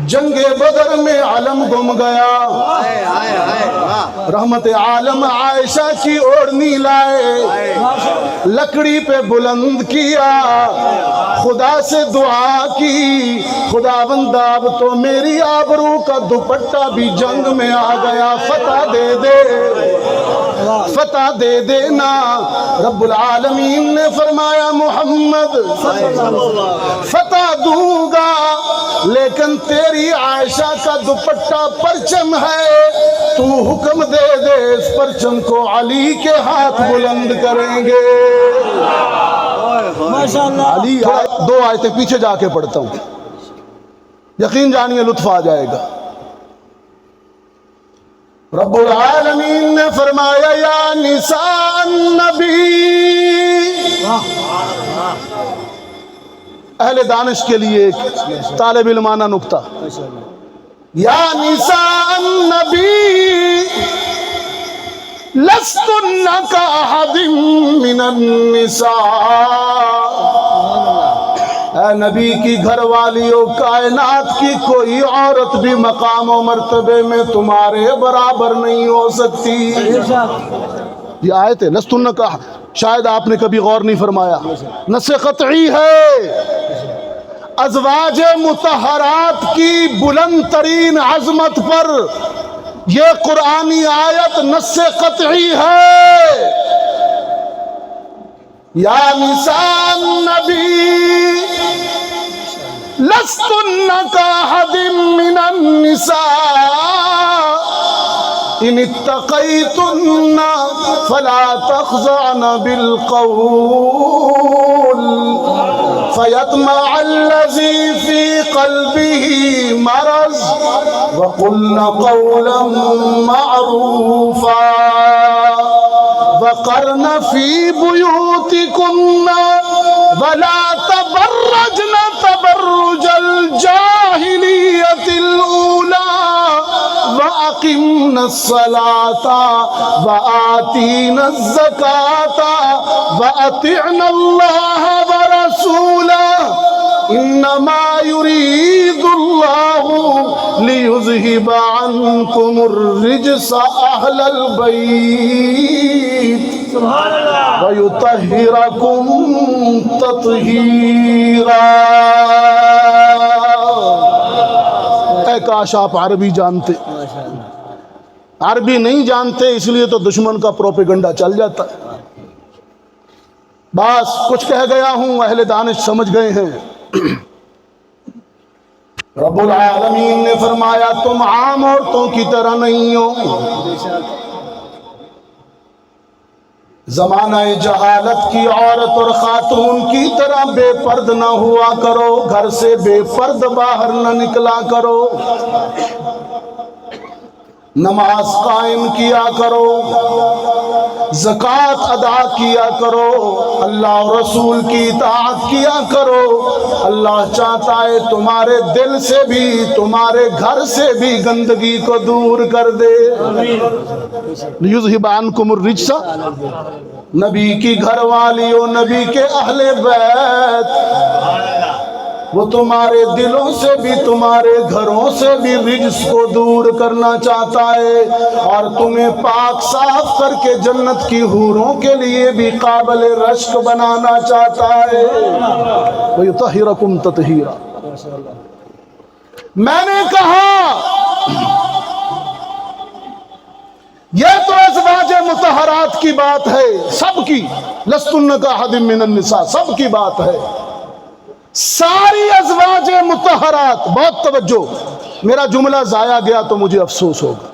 جنگ بدر میں علم گم گیا، رحمت عالم عائشہ کی اوڑھنی لائے، لکڑی پہ بلند کیا، خدا سے دعا کی، خدا بنداب تو میری آبرو کا دوپٹہ بھی جنگ میں آ گیا، فتح دے دے، فتح دے دینا۔ رب العالمین نے فرمایا محمد فتح دوں گا، لیکن تیری عائشہ کا دوپٹہ پرچم ہے، تو حکم دے دے اس پرچم کو علی کے ہاتھ بلند کریں گے۔ علی دو آیتیں پیچھے جا کے پڑھتا ہوں، یقین جانیے لطف آ جائے گا۔ رب العالمین نے فرمایا یا نساء النبی، اہل دانش کے لیے ایک طالب علمانہ نکتہ، یا نساء النبی لستن کاحد من النساء، اے نبی کی گھر والیوں، کائنات کی کوئی عورت بھی مقام و مرتبے میں تمہارے برابر نہیں ہو سکتی۔ یہ آیت ہے لستن کا، شاید آپ نے کبھی غور نہیں فرمایا، نص قطعی ہے، ازواج مطہرات کی بلند ترین عظمت پر یہ قرآنی آیت نص قطعی ہے۔ یا نساء النبی لستن کاحد من النساء ان اتقیتن فلا تخضعن بالقول فیطمع الذی فی قلبه مرض وقلن قولا معروفا وقرن فی بیوتکن ولا تبرجن تبرج الجاہلیت الاولی وَأَقِمْنَا الصَّلَاةَ وَآتِينَا الزَّكَاةَ وَأَطِعْنَا اللَّهَ وَرَسُولَهُ إِنَّمَا يُرِيدُ اللَّهُ لِيُذْهِبَ عَنْكُمُ الرِّجْسَ أَهْلَ الْبَيْتِ وَيُطَهِّرَكُمْ تَطْهِيرًا۔ اے کاش آپ عربی جانتے، عربی نہیں جانتے اس لیے تو دشمن کا پروپیگنڈا چل جاتا ہے۔ بس کچھ کہہ گیا ہوں، اہل دانش سمجھ گئے ہیں۔ رب العالمین نے فرمایا تم عام عورتوں کی طرح نہیں ہو، زمانہ جہالت کی عورت اور خاتون کی طرح بے پرد نہ ہوا کرو، گھر سے بے پرد باہر نہ نکلا کرو، نماز قائم کیا کرو، زکوٰۃ ادا کیا کرو، اللہ اور رسول کی اطاعت کیا کرو۔ اللہ چاہتا ہے تمہارے دل سے بھی، تمہارے گھر سے بھی گندگی کو دور کر دے۔ لیذھب عنکم الرجس، نبی کی گھر والیوں، نبی کے اہل بیت، وہ تمہارے دلوں سے بھی، تمہارے گھروں سے بھی رجس کو دور کرنا چاہتا ہے، اور تمہیں پاک صاف کر کے جنت کی حوروں کے لیے بھی قابل رشک بنانا چاہتا ہے۔ وَيُطَهِّرَكُمْ تَطْهِيرًا۔ میں نے کہا یہ تو ازواج مطہرات کی بات ہے، سب کی، لستن کاحد من النساء، سب کی بات ہے، ساری ازواج مطہرات۔ بہت توجہ، میرا جملہ ضائع گیا تو مجھے افسوس ہوگا،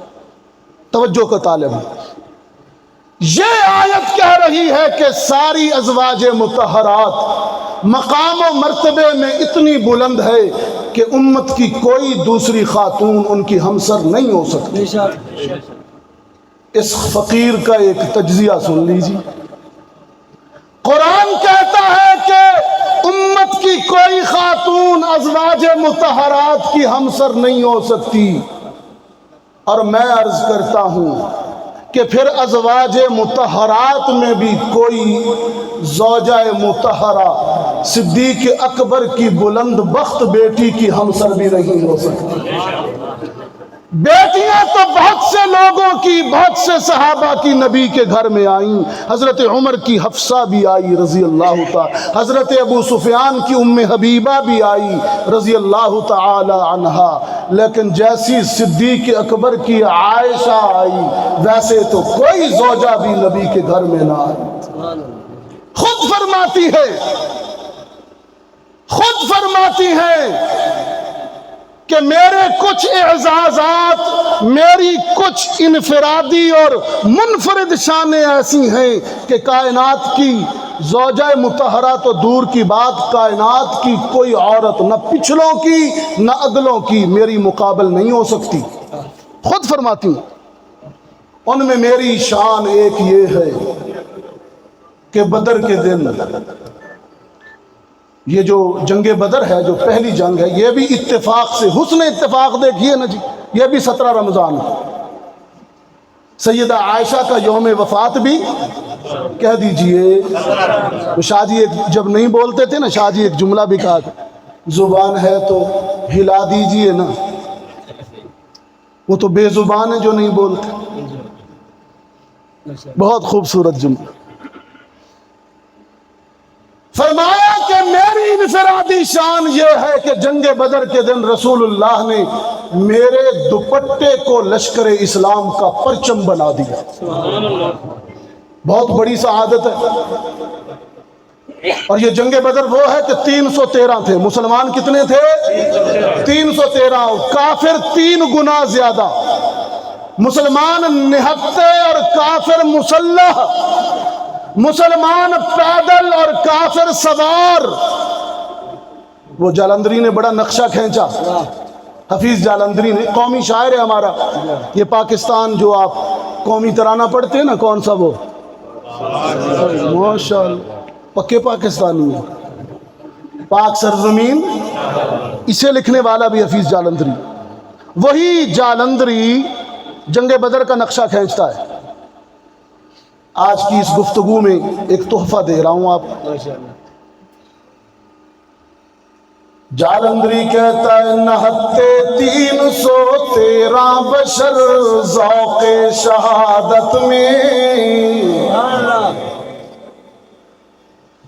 توجہ کا طالب ہوں۔ یہ آیت کہہ رہی ہے کہ ساری ازواج مطہرات مقام و مرتبے میں اتنی بلند ہے کہ امت کی کوئی دوسری خاتون ان کی ہمسر نہیں ہو سکتی۔ اس فقیر کا ایک تجزیہ سن لیجیے۔ قرآن کہتا ہے کہ امت کی کوئی خاتون ازواج مطہرات کی ہمسر نہیں ہو سکتی، اور میں عرض کرتا ہوں کہ پھر ازواج مطہرات میں بھی کوئی زوجہ مطہرہ صدیق اکبر کی بلند بخت بیٹی کی ہمسر بھی نہیں ہو سکتی۔ بیٹیاں تو بہت سے لوگوں کی، بہت سے صحابہ کی نبی کے گھر میں آئیں۔ حضرت عمر کی حفصہ بھی آئی رضی اللہ تعالی، حضرت ابو سفیان کی ام حبیبہ بھی آئی رضی اللہ تعالی عنہا، لیکن جیسی صدیق اکبر کی عائشہ آئی ویسے تو کوئی زوجہ بھی نبی کے گھر میں نہ آئی۔ خود فرماتی ہے کہ میرے کچھ اعزازات، میری کچھ انفرادی اور منفرد شانیں ایسی ہیں کہ کائنات کی زوجہ مطہرہ تو دور کی بات، کائنات کی کوئی عورت نہ پچھلوں کی نہ اگلوں کی میری مقابل نہیں ہو سکتی۔ خود فرماتی ہیں ان میں میری شان ایک یہ ہے کہ بدر کے دن، یہ جو جنگ بدر ہے، جو پہلی جنگ ہے، یہ بھی اتفاق سے، حسن اتفاق دیکھیے نا جی، یہ بھی 17 رمضان ہے۔ سیدہ عائشہ کا یوم وفات بھی کہہ دیجئے۔ شاہ جی جب نہیں بولتے تھے نا، شاہ جی ایک جملہ بھی کہا تھا، زبان ہے تو ہلا دیجئے نا، وہ تو بے زبان ہے جو نہیں بولتے۔ بہت خوبصورت جملہ۔ فرمایا کہ میری انفرادی شان یہ ہے کہ جنگ بدر کے دن رسول اللہ نے میرے دوپٹے کو لشکر اسلام کا پرچم بنا دیا۔ بہت بڑی سعادت ہے۔ اور یہ جنگ بدر وہ ہے کہ 313 تھے، مسلمان کتنے تھے؟ 313، کافر 3 گنا زیادہ، مسلمان 79 اور کافر مسلح، مسلمان پیدل اور کافر سوار۔ وہ جالندری نے بڑا نقشہ کھینچا، حفیظ جالندری نے، قومی شاعر ہے ہمارا، یہ پاکستان جو آپ قومی ترانہ پڑھتے ہیں نا، کون سا وہ، ماشاءاللہ پکے پاکستانی ہیں، پاک سرزمین، اسے لکھنے والا بھی حفیظ جالندری۔ وہی جالندری جنگ بدر کا نقشہ کھینچتا ہے۔ آج کی اس گفتگو میں ایک تحفہ دے رہا ہوں آپ۔ جالندری کہتا ہے، نہتے 313 بشر ذوق شہادت میں،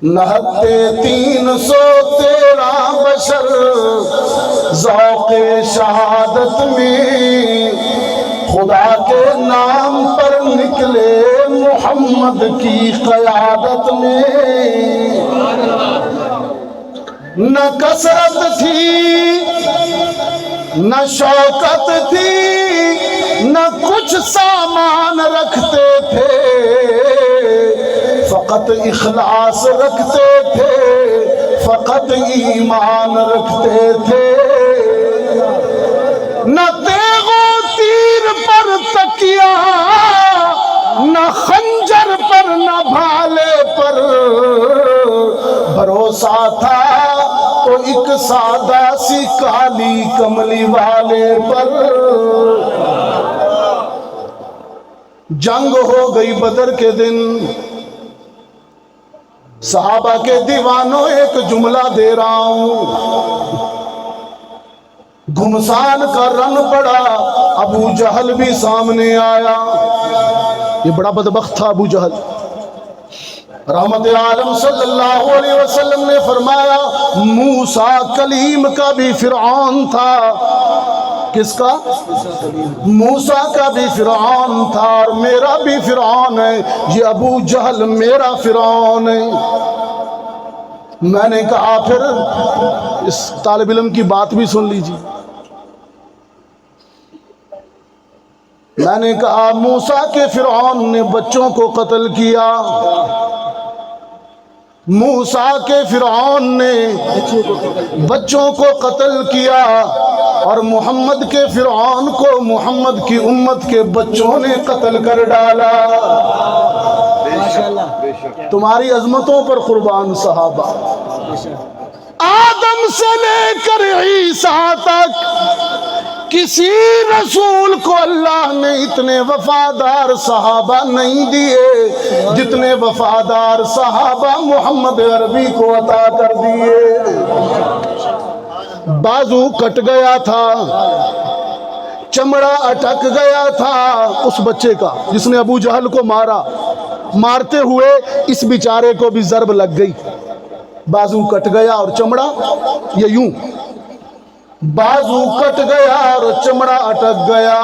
نہتے 313 بشر ذوق شہادت میں، خدا کے نام پر نکلے محمد کی قیادت میں۔ نہ کثرت تھی نہ شوکت تھی، نہ کچھ سامان رکھتے تھے، فقط اخلاص رکھتے تھے، فقط ایمان رکھتے تھے۔ نہ تیغ و تیر پر تکیا، نہ خنجر پر نہ بھالے پر، بھروسہ تھا تو ایک سادہ سی کالی کملی والے پر۔ جنگ ہو گئی بدر کے دن، صحابہ کے دیوانوں ایک جملہ دے رہا ہوں، گھمسان کا رن پڑا، ابو جہل بھی سامنے آیا۔ یہ بڑا بدبخت تھا ابو جہل۔ رحمت عالم صلی اللہ علیہ وسلم نے فرمایا، موسیٰ کلیم کا بھی فرعون تھا۔ کس کا؟ موسیٰ کا بھی فرعون تھا، اور میرا بھی فرعون ہے، یہ ابو جہل میرا فرعون ہے۔ میں نے کہا پھر اس طالب علم کی بات بھی سن لیجیے۔ میں نے کہا موسیٰ کے فرعون نے بچوں کو قتل کیا، موسیٰ کے فرعون نے بچوں کو قتل کیا، اور محمد کے فرعون کو محمد کی امت کے بچوں نے قتل کر ڈالا۔ تمہاری عظمتوں پر قربان صحابہ، آدم سے لے کر عیسیٰ تک کی کسی رسول کو اللہ نے اتنے وفادار صحابہ نہیں دیے جتنے وفادار صحابہ محمد عربی کو عطا کر دیے۔ بازو کٹ گیا تھا، چمڑا اٹک گیا تھا اس بچے کا جس نے ابو جہل کو مارا، مارتے ہوئے اس بیچارے کو بھی ضرب لگ گئی، بازو کٹ گیا اور چمڑا یہ یوں، بازو کٹ گیا اور چمڑا اٹک گیا،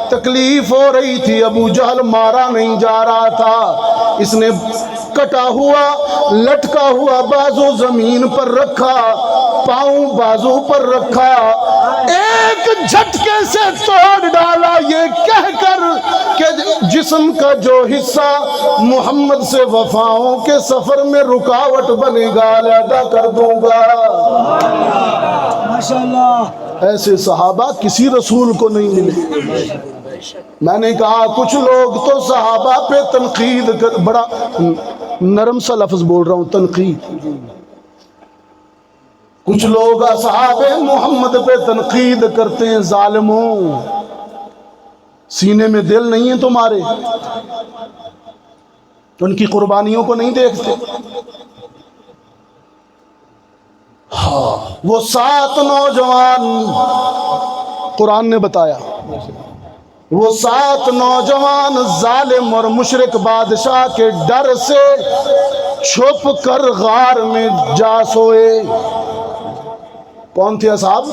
تکلیف ہو رہی تھی، ابو جہل مارا نہیں جا رہا تھا، اس نے کٹا ہوا لٹکا ہوا بازو زمین پر رکھا، پاؤں بازو پر رکھا، ایک جھٹکے سے توڑ ڈالا یہ کہہ کر کہ جسم کا جو حصہ محمد سے وفاؤں کے سفر میں رکاوٹ بنے گا علیحدہ کر دوں گا۔ ماشاءاللہ، ایسے صحابہ کسی رسول کو نہیں ملے۔ میں نے کہا کچھ لوگ تو صحابہ پہ تنقید کر، بڑا نرم سا لفظ بول رہا ہوں، تنقید، کچھ لوگ اصحاب محمد پہ تنقید کرتے ہیں، ظالموں، سینے میں دل نہیں ہے تمہارے، ان کی قربانیوں کو نہیں دیکھتے۔ ہاں، وہ 7 نوجوان قرآن نے بتایا، وہ 7 نوجوان ظالم اور مشرک بادشاہ کے ڈر سے چھپ کر غار میں جا سوئے۔ کون تھے اصحاب؟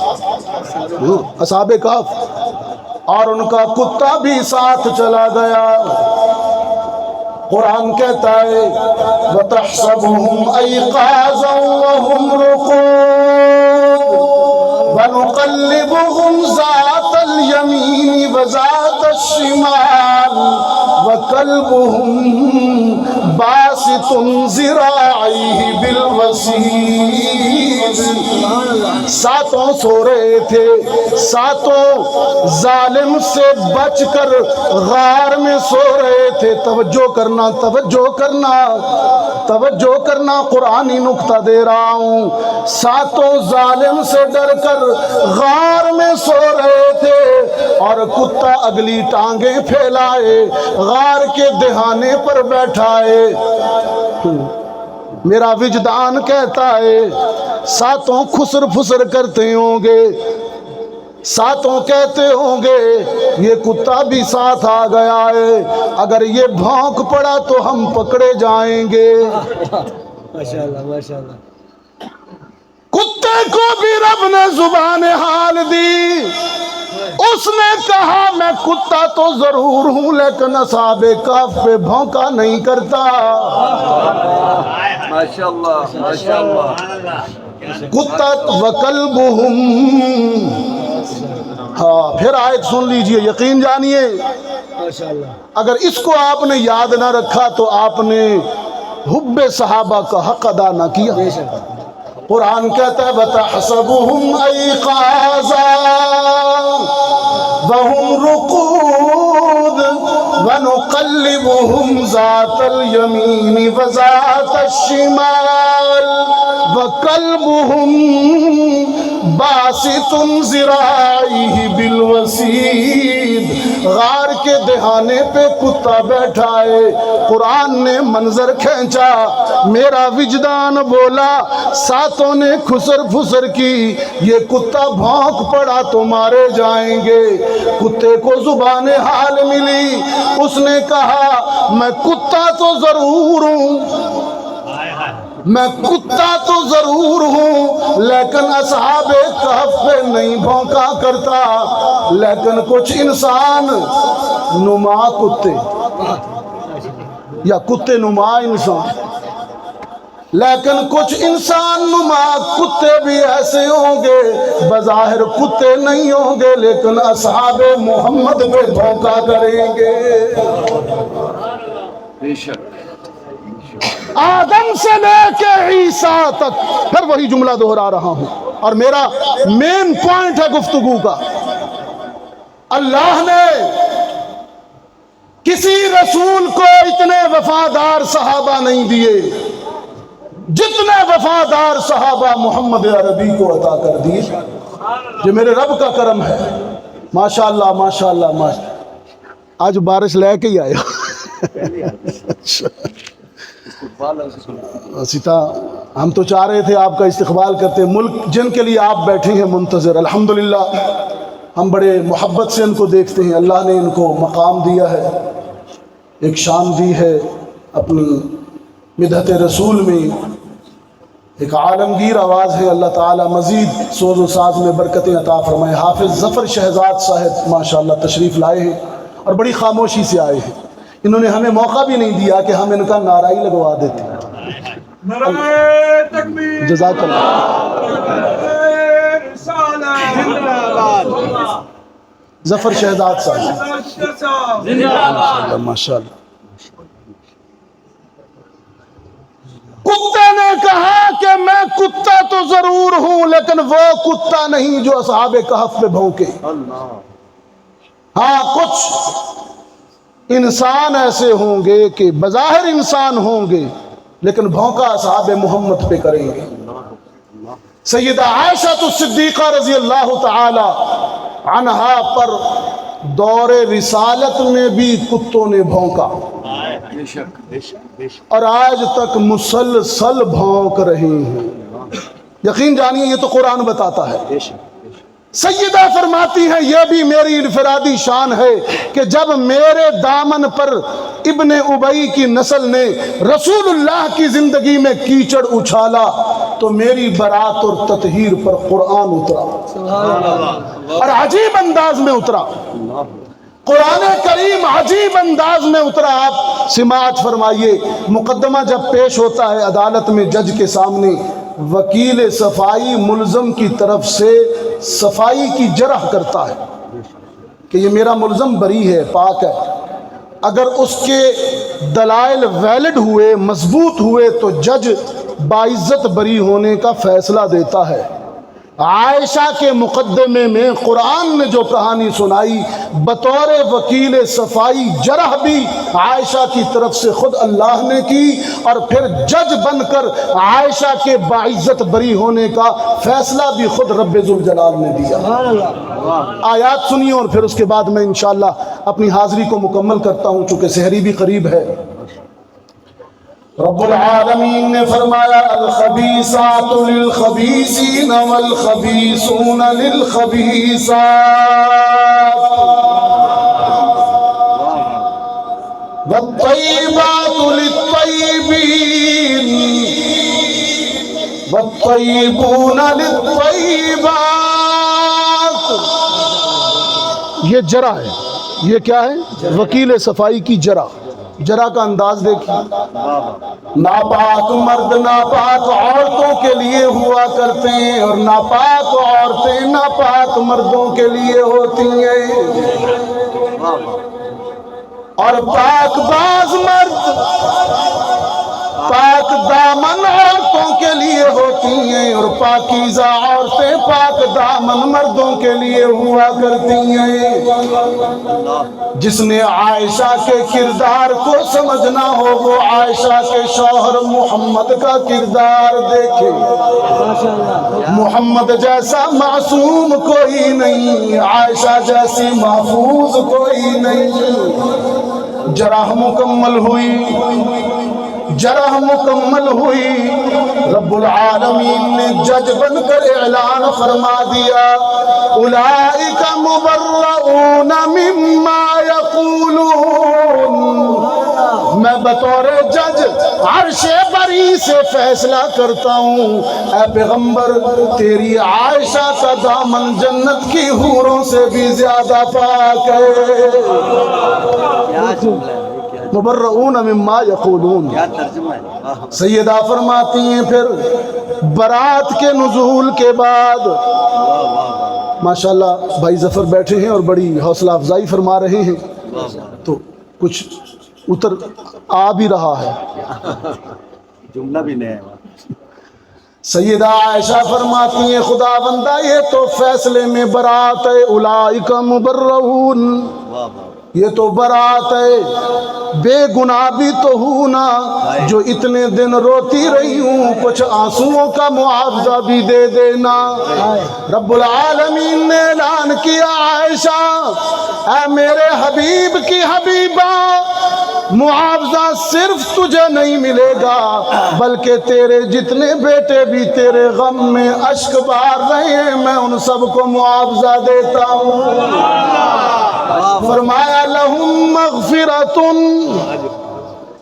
اصحاب کہف، اور ان کا کتا بھی ساتھ چلا گیا۔ قرآن کہتا ہے وَتَحْسَبُهُمْ أَيْقَاظًا وَهُمْ رُقُودٌ وَنُقَلِّبُهُمْ ذَاتَ الْيَمِينِ وَذَاتَ الشِّمَالِ وَقَلْبُهُمْ بَاسِطٌ ذِرَاعَيْهِ بِالْوَصِيدِ۔ ساتوں سو رہے تھے، ساتوں ظالم سے بچ کر غار میں سو رہے تھے۔ توجہ کرنا، توجہ کرنا، توجہ کرنا، قرآنی نکتہ دے رہا ہوں۔ ساتوں ظالم سے ڈر کر غار میں سو رہے تھے اور کتا اگلی ٹانگیں پھیلائے غار کے دہانے پر بیٹھا ہے۔ میرا وجدان کہتا ہے ساتوں خسر پھسر کرتے ہوں گے، ساتوں کہتے ہوں گے یہ کتا بھی ساتھ آ گیا ہے، اگر یہ بھونک پڑا تو ہم پکڑے جائیں گے۔ ماشاءاللہ ماشاءاللہ، کتے کو بھی رب نے زبان حال دی، اس نے کہا میں کتا تو ضرور ہوں لیکن اصحاب کہف پہ بھونکا نہیں کرتا۔ ماشاءاللہ ماشاءاللہ، کتا وَقَلْبُهُمْ، ہاں پھر آیت سن لیجئے، یقین جانیے ماشاءاللہ، اگر اس کو آپ نے یاد نہ رکھا تو آپ نے حب صحابہ کا حق ادا نہ کیا۔ قرآن کہتا ہے وَتَحْسَبُهُمْ أَيْقَاظًا وَهُمْ رُقُودٌ وَنُقَلِّبُهُمْ ذَاتَ الْيَمِينِ وَذَاتَ الشِّمَالِ وَقَلْبُهُمْ بَاسِطٌ ذِرَاعَيْهِ بِالْوَصِيدِ۔ غار کے دہانے پہ کتا بیٹھا ہے، قرآن نے منظر کھینچا، میرا وجدان بولا ساتوں نے خسر پھسر کی، یہ کتا بھونک پڑا تو مارے جائیں گے۔ کتے کو زبان حال ملی، اس نے کہا میں کتا تو ضرور ہوں، میں کتا تو ضرور ہوں لیکن اصحاب کہف پہ نہیں بھونکا کرتا، لیکن کچھ انسان نما کتے یا کتے نما انسان، لیکن کچھ انسان نما کتے بھی ایسے ہوں گے بظاہر کتے نہیں ہوں گے لیکن اصحاب محمد پہ دھوکہ کریں گے۔ بے شک، آدم سے لے کے عیسیٰ تک، پھر وہی جملہ دہرا رہا ہوں اور میرا مین پوائنٹ ہے گفتگو کا، اللہ نے کسی رسول کو اتنے وفادار صحابہ نہیں دیے جتنے وفادار صحابہ محمد عربی کو عطا کر دیے۔ یہ میرے رب کا کرم ہے. ماشاءاللہ ماشاءاللہ ماشاءاللہ. آج بارش لے کے ہی آیا. سیتا ہم تو چاہ رہے تھے آپ کا استقبال کرتے. ملک جن کے لیے آپ بیٹھے ہیں منتظر، الحمدللہ ہم بڑے محبت سے ان کو دیکھتے ہیں. اللہ نے ان کو مقام دیا ہے، ایک شان دی ہے اپنی مدحت رسول میں، ایک عالمگیر آواز ہے. اللہ تعالیٰ مزید سوز و ساز میں برکتیں عطا فرمائے. حافظ ظفر شہزاد صاحب ماشاءاللہ تشریف لائے ہیں اور بڑی خاموشی سے آئے ہیں. انہوں نے ہمیں موقع بھی نہیں دیا کہ ہم ان کا نعرہ ہی لگوا دیتے. جزاک اللہ. ظفر شہزاد صاحب ماشاءاللہ. کتے نے کہا کہ میں کتا تو ضرور ہوں لیکن وہ کتا نہیں جو اصحاب کہف پہ بھونکے. ہاں کچھ انسان ایسے ہوں گے کہ بظاہر انسان ہوں گے لیکن بھونکا اصحاب محمد پہ کریں گے. سیدہ عائشہ الصدیقہ رضی اللہ تعالی عنہا پر دور رسالت میں بھی کتوں نے بھونکا اور آج تک مسلسل بھونک رہے ہیں. یقین جانیے یہ تو قرآن بتاتا ہے. سیدہ فرماتی ہیں یہ بھی میری انفرادی شان ہے کہ جب میرے دامن پر ابن ابی کی نسل نے رسول اللہ کی زندگی میں کیچڑ اچھالا تو میری برات اور تطہیر پر قرآن اترا اور عجیب انداز میں اترا. قرآن کریم عجیب انداز میں اترا. آپ سماعت فرمائیے. مقدمہ جب پیش ہوتا ہے عدالت میں جج کے سامنے، وکیل صفائی ملزم کی طرف سے صفائی کی جرح کرتا ہے کہ یہ میرا ملزم بری ہے، پاک ہے. اگر اس کے دلائل ویلڈ ہوئے، مضبوط ہوئے تو جج باعزت بری ہونے کا فیصلہ دیتا ہے. عائشہ کے مقدمے میں قرآن نے جو کہانی سنائی بطور وکیل صفائی جرح بھی عائشہ کی طرف سے خود اللہ نے کی اور پھر جج بن کر عائشہ کے باعزت بری ہونے کا فیصلہ بھی خود رب ذوالجلال نے دیا. آیات سنیے اور پھر اس کے بعد میں انشاءاللہ اپنی حاضری کو مکمل کرتا ہوں چونکہ سحری بھی قریب ہے. رب العالمین نے فرمایا الخبیثات للخبیثین والخبیثون للخبیثات والطیبات للطیبین والطیبون للطیبات. یہ جرح ہے. یہ کیا ہے؟ وکیل صفائی کی جرح. جرح کا انداز دیکھیں. ناپاک مرد ناپاک عورتوں کے لیے ہوا کرتے ہیں اور ناپاک عورتیں ناپاک مردوں کے لیے ہوتی ہیں اور پاک باز مرد پاک دامن عورتوں کے لیے ہوتی ہیں اور پاکیزہ عورتیں پاک دامن مردوں کے لیے ہوا کرتی ہیں. جس نے عائشہ کے کردار کو سمجھنا ہو وہ عائشہ کے شوہر محمد کا کردار دیکھے. محمد جیسا معصوم کوئی نہیں، عائشہ جیسی محفوظ کوئی نہیں. جرح مکمل ہوئی، جرح مکمل ہوئی. رب العالمین نے جج بن کر اعلان فرما دیا اولئک مبرؤون مما یقولون. میں بطور جج عرش بری سے فیصلہ کرتا ہوں اے پیغمبر تیری عائشہ کا دامن جنت کی حوروں سے بھی زیادہ پاک ہے. مبرؤون مما یقولون. سیدہ فرماتی ہیں پھر برات کے نزول کے بعد ماشاءاللہ بھائی ظفر بیٹھے ہیں اور بڑی حوصلہ افزائی فرما رہے ہیں تو کچھ اتر آ بھی رہا ہے. جملہ بھی نہیں ہے. سیدہ عائشہ فرماتی ہیں خدا بندہ یہ تو فیصلے میں برات ہے. اولئک مبرؤون یہ تو برات ہے، بے گناہ بھی تو ہوں نا، جو اتنے دن روتی رہی ہوں، کچھ آنسوؤں کا معاوضہ بھی دے دینا۔ رب العالمین نے اعلان کیا، عائشہ اے میرے حبیب کی حبیبہ، معاوضہ صرف تجھے نہیں ملے گا، بلکہ تیرے جتنے بیٹے بھی تیرے غم میں اشک بہا رہے ہیں، میں ان سب کو معاوضہ دیتا ہوں۔ فرمایا لہم مغفرتن،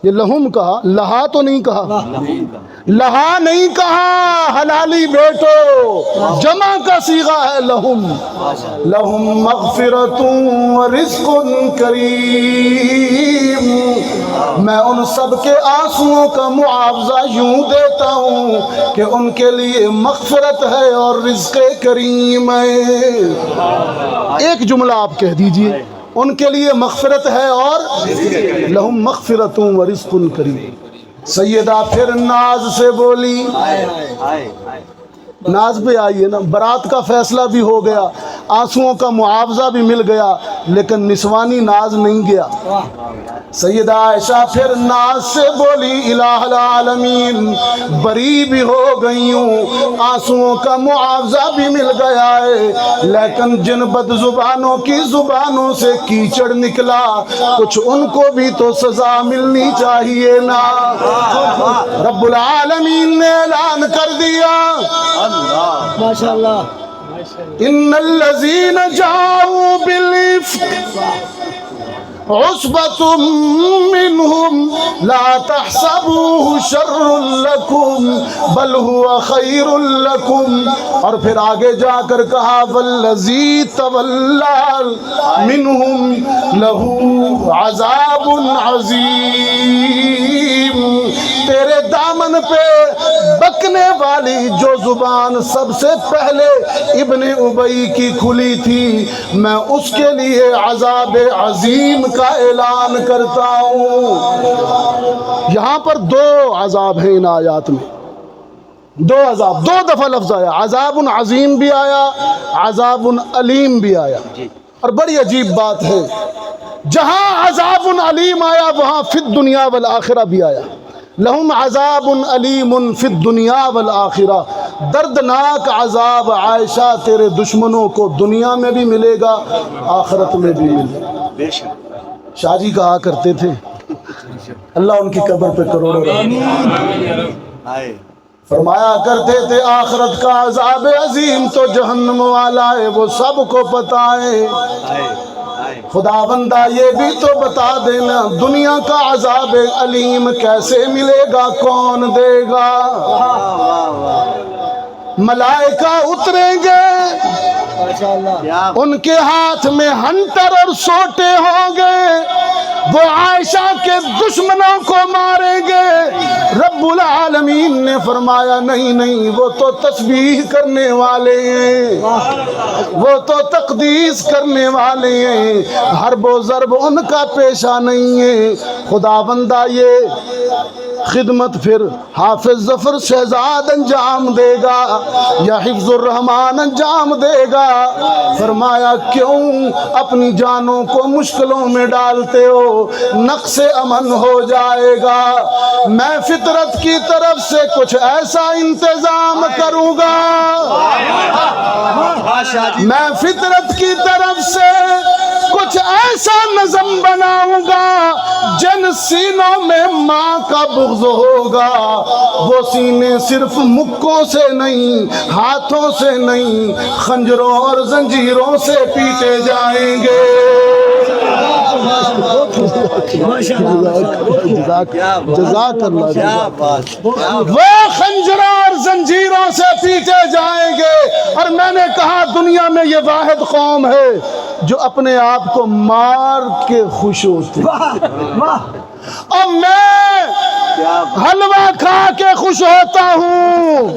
یہ لہم کہا، لہا تو نہیں کہا، لہا نہیں کہا، حلالی بیٹو جمع کا صیغہ ہے لہم۔ لہم مغفرت ورزق کریم، میں ان سب کے آنسوؤں کا معاوضہ یوں دیتا ہوں کہ ان کے لیے مغفرت ہے اور رزق کریم ہے۔ ایک جملہ آپ کہہ دیجئے، ان کے لیے مغفرت ہے اور لہم مغفرت ورزق کریم۔ سیدہ پھر ناز سے بولی، ناز پہ آئیے نا، برات کا فیصلہ بھی ہو گیا، آنسوؤں کا معاوضہ بھی مل گیا، لیکن نسوانی ناز نہیں گیا۔ سیدہ عائشہ پھر ناز سے بولی، الہ العالمین بری بھی ہو گئی ہوں، آنسوؤں کا معاوضہ بھی مل گیا ہے، لیکن جن بد زبانوں کی زبانوں سے کیچڑ نکلا، کچھ ان کو بھی تو سزا ملنی چاہیے نا۔ رب العالمین نے اعلان کر دیا، ماشاءاللہ، ان الذین جاؤوا بالافک عصبۃ منہم لا تحسبوہ شر لکم بل هو خیر لکم، اور پھر آگے جا کر کہا والذی تولی منہم لہ عذاب عظیم، تیرے دامن پہ بکنے والی جو زبان سب سے پہلے ابن ابی کی کھلی تھی، میں اس کے لیے عذاب عظیم کا اعلان کرتا ہوں۔ یہاں پر دو عذاب ہیں ان آیات میں، دو عذاب، دو دفعہ لفظ آیا، عذاب عظیم بھی آیا، عذاب علیم بھی آیا۔ اور بڑی عجیب بات ہے، جہاں عذاب علیم آیا وہاں فی الدنیا والآخرہ بھی آیا۔ لہم عذاب علیم فی الدنیا والآخرہ، دردناک عذاب عائشہ تیرے دشمنوں کو دنیا میں بھی ملے گا، آخرت میں بھی ملے گا۔ بے شک شاہ جی کہا کرتے تھے، اللہ ان کی قبر پہ کروڑوں آئے فرمایا کرتے تھے، آخرت کا عذاب عظیم تو جہنم والا ہے، وہ سب کو پتہ ہے، خدا بندہ یہ بھی تو بتا دینا دنیا کا عذاب علیم کیسے ملے گا، کون دے گا؟ ملائکہ اتریں گے، ان کے ہاتھ میں ہنٹر اور سوٹے ہوں گے، وہ عائشہ کے دشمنوں کو ماریں گے۔ رب العالمین نے فرمایا نہیں نہیں، وہ تو تسبیح کرنے والے ہیں، وہ تو تقدیس کرنے والے ہیں، حرب و ضرب ان کا پیشہ نہیں ہے۔ خدا بندہ یہ خدمت پھر حافظ ظفر شہزاد انجام دے گا یا حفظ الرحمان انجام دے گا؟ فرمایا کیوں اپنی جانوں کو مشکلوں میں ڈالتے ہو، نقص امن ہو جائے گا، میں فطرت کی طرف سے کچھ ایسا انتظام کروں گا، میں فطرت کی طرف سے کچھ ایسا نظم بناؤں گا، جن سینوں میں ماں کا بغض ہوگا، وہ سینے صرف مکوں سے نہیں، ہاتھوں سے نہیں، خنجروں اور زنجیروں سے پیٹے جائیں گے۔ جزاک اللہ، وہ خنجروں اور زنجیروں سے پیٹے جائیں گے۔ اور میں نے کہا دنیا میں یہ واحد قوم ہے جو اپنے آپ کو مار کے خوش ہوتے، اور میں حلوہ کھا کے خوش ہوتا ہوں،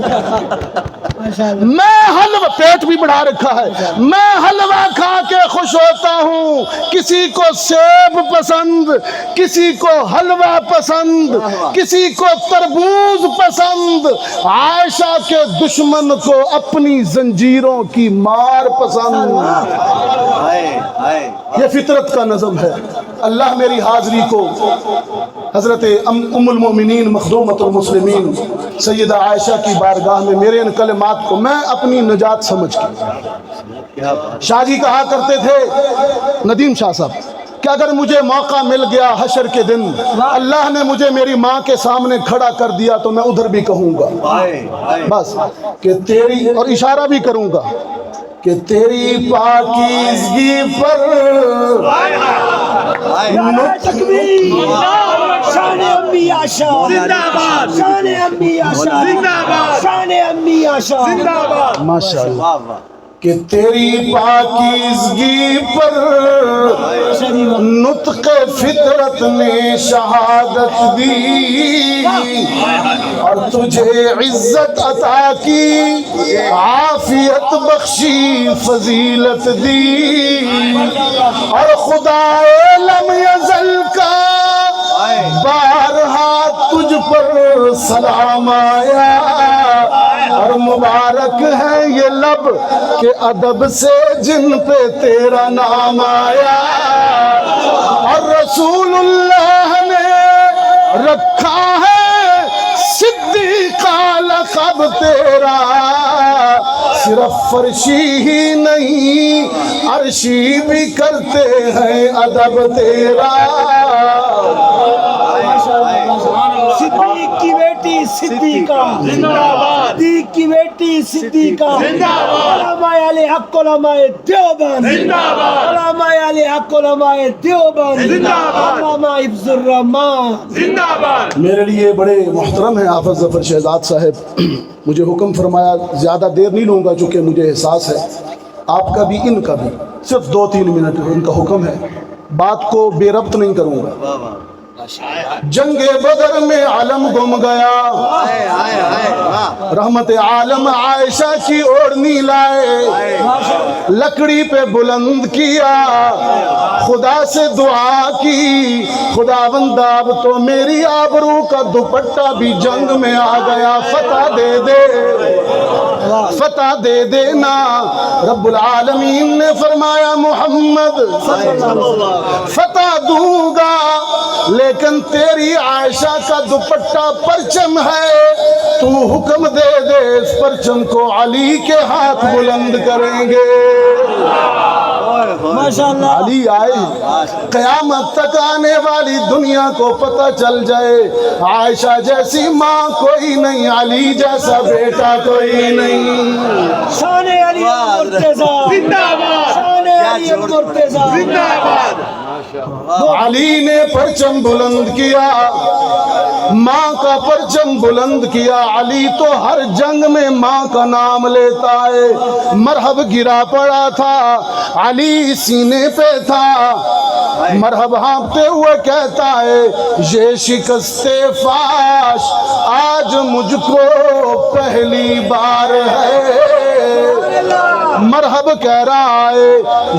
میں حلوہ، پیٹ بھی بڑھا رکھا ہے، میں حلوہ کھا کے خوش ہوتا ہوں، کسی کو سیب پسند، کسی کو حلوہ پسند، کسی کو تربوز پسند، عائشہ کے دشمن کو اپنی زنجیروں کی مار پسند۔ یہ فطرت کا نظم ہے. اللہ میری حاضری کو حضرت ام المؤمنین مخدومۃ المسلمین سیدہ عائشہ کی بارگاہ میں میرے ان کلمات کو میں اپنی نجات سمجھ کے. شاہ جی کہا کرتے تھے، ندیم شاہ صاحب، کہ اگر مجھے موقع مل گیا حشر کے دن، اللہ نے مجھے میری ماں کے سامنے کھڑا کر دیا تو میں ادھر بھی کہوں گا بس کہ تیری، اور اشارہ بھی کروں گا کہ تیری پاکیزگی پر تکبیر، شان امی آشا زندہ باد، شان امی آشا زندہ باد، شان امی آشا زندہ باد. ماشاءاللہ کہ تیری پاکیزگی پر نطق فطرت نے شہادت دی، اور تجھے عزت عطا کی، عافیت بخشی، فضیلت دی، اور خدا لم یزل کا بارہا تجھ پر سلام آیا، اور مبارک ہے یہ لب کہ ادب سے جن پہ تیرا نام آیا، اور رسول اللہ نے رکھا ہے صدیقہ لقب تیرا، صرف فرشی ہی نہیں عرشی بھی کرتے ہیں ادب تیرا. صدیق کی بیٹی صدیقہ زندہ باد، صدیق کی بیٹی صدیقہ زندہ باد، علماء علی حق علماء دیوبند زندہ باد، علماء علی حق علماء دیوبند زندہ باد، علماء حفظ الرحمان زندہ باد. میرے لیے بڑے محترم ہیں حافظ ظفر شہزاد صاحب، مجھے حکم فرمایا زیادہ دیر نہیں لوں گا چونکہ مجھے احساس ہے آپ کا بھی ان کا بھی صرف 2-3 منٹ ان کا حکم ہے، بات کو بے ربط نہیں کروں گا. جنگ بدر میں علم گم گیا، رحمت عالم عائشہ کی اوڑھنی لائے، لکڑی پہ بلند کیا، خدا سے دعا کی، خدا بندہ اب تو میری آبرو کا دوپٹہ بھی جنگ میں آ گیا، فتح دے دے، فتح دے دینا. رب العالمین نے فرمایا محمد فتح دوں گا، لیکن تیری عائشہ کا دوپٹہ پرچم ہے، تو حکم دے دے اس پرچم کو علی کے ہاتھ بلند کریں گے. ماشاءاللہ علی آئے، قیامت تک آنے والی دنیا کو پتہ چل جائے عائشہ جیسی ماں کوئی نہیں، علی جیسا بیٹا کوئی نہیں. شان علی مرتضی زندہ باد، شان علی مرتضی زندہ باد. علی نے پرچم بلند کیا، ماں کا پرچم بلند کیا. علی تو ہر جنگ میں ماں کا نام لیتا ہے. مرحب گرا پڑا تھا، علی سینے پہ تھا، مرحب ہانپتے ہوئے کہتا ہے یہ شکست فاش آج مجھ کو پہلی بار ہے. مرحب کہہ رہا ہے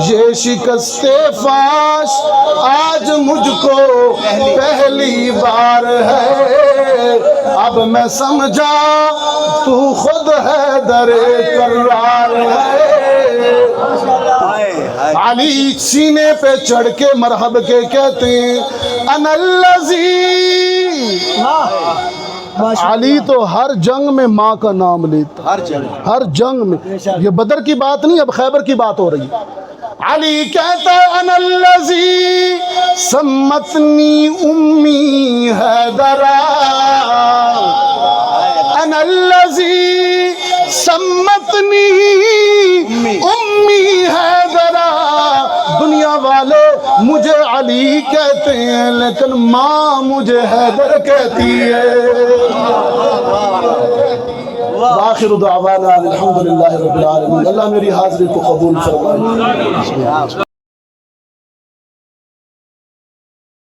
یہ شکست فاش آج مجھ کو پہلی بار ہے. اب میں سمجھا تو خود حیدر کرار ہے. علی سینے پہ چڑھ کے مرحب کے کہتے ہیں انا الذی. علی تو ہر جنگ میں ماں کا نام لیتا، ہر جنگ میں. یہ بدر کی بات نہیں، اب خیبر کی بات ہو رہی ہے. علی کہتا انا الذی سمتنی امی حیدرا، انا الذی سمتنی امی حیدرا. دنیا والے مجھے علی کہتے ہیں لیکن ماں مجھے حیدر کہتی ہے. آخر دعوانا الحمدللہ رب العالمین. اللہ میری حاضری کو قبول فرمائے.